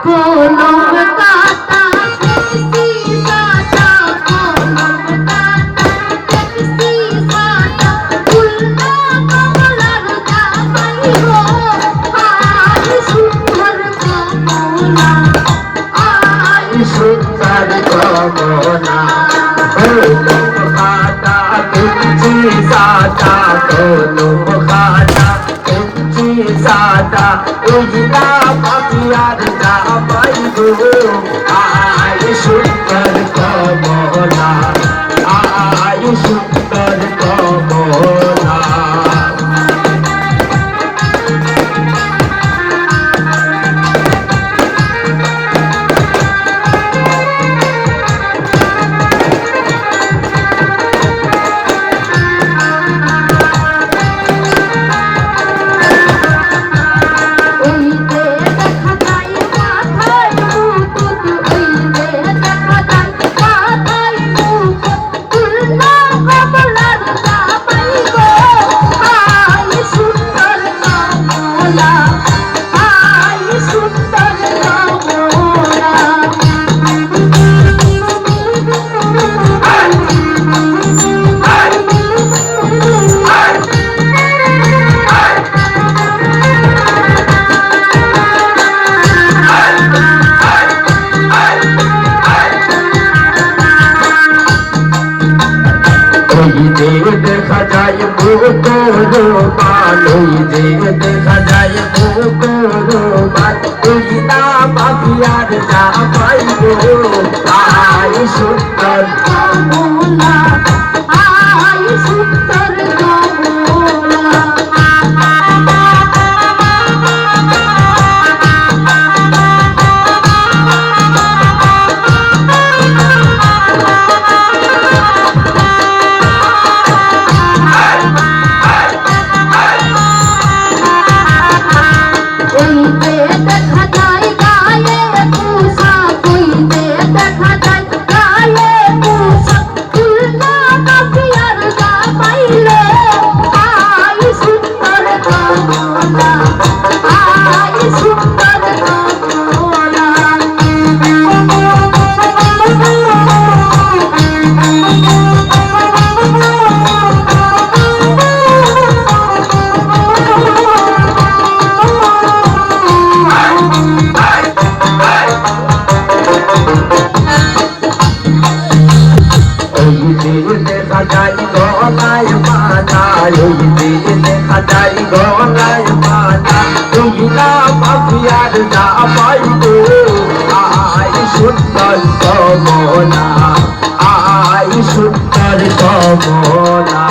কলম কাটা দেখছি কাটা কলম কাটা দেখছি কাটা ফুলনা কমলার জামাই গো আই সুন্দর কমলা আই সুন্দর কমলা কলম কাটা দেখছি কাটা কলম কাটা দেখছি কাটা ওইলা পাপিয়ার জামাই গো আই সুন্দর কমলা আই সুন্দর কমলা দেখা যায় দেখা যায় বাপিয়ার জামাই গো আই সুন্দর কমলা আই সুন্দর কমলা দেখা যায় গলায় মালা দেখা যায় গলায় মালা তুইলা বাপিয়ার জামাই গো আই সুন্দর কমলা আই সুন্দর কমলা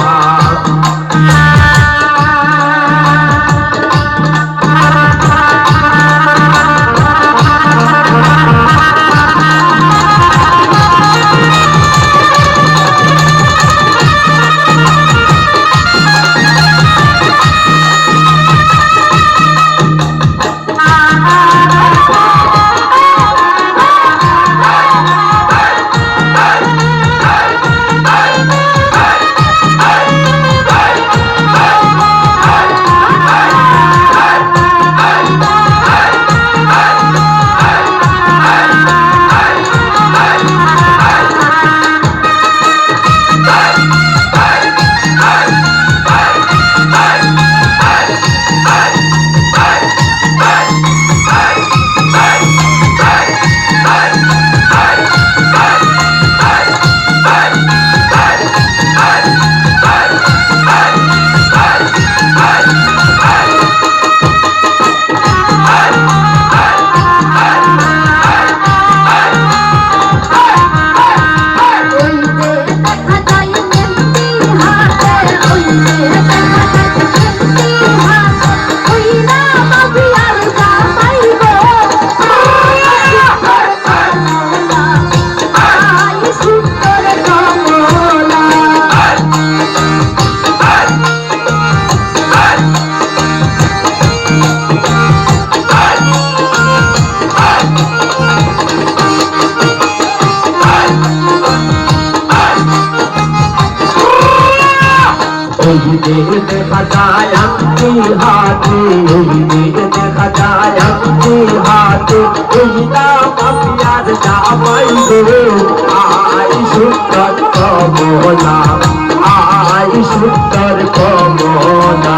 দেখা যায় আংটি হাতে, দেখা যায় আংটি হাতে, এই না পাপিয়ার জামাই গো। আই সুন্দর কমলা, আই সুন্দর কমলা।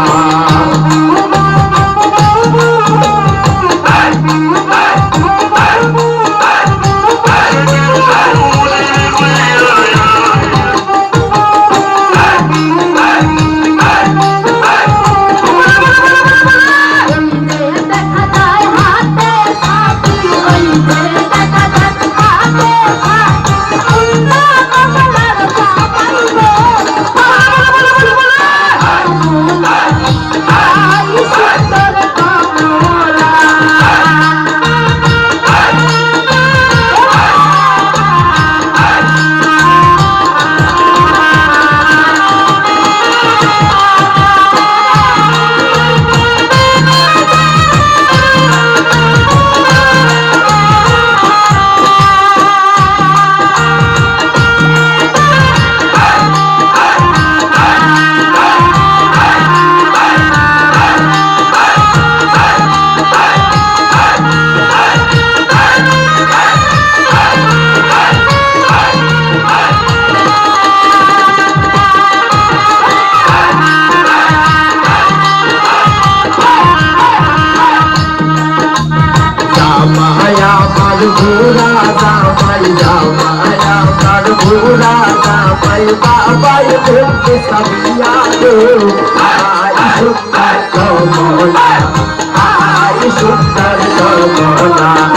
ঘোরা জামাই, জামাই আমার ঘোরা জামাই, বাবাই বলতে সাবিয়া গো। আই সুন্দর কমলা, আই সুন্দর কমলা।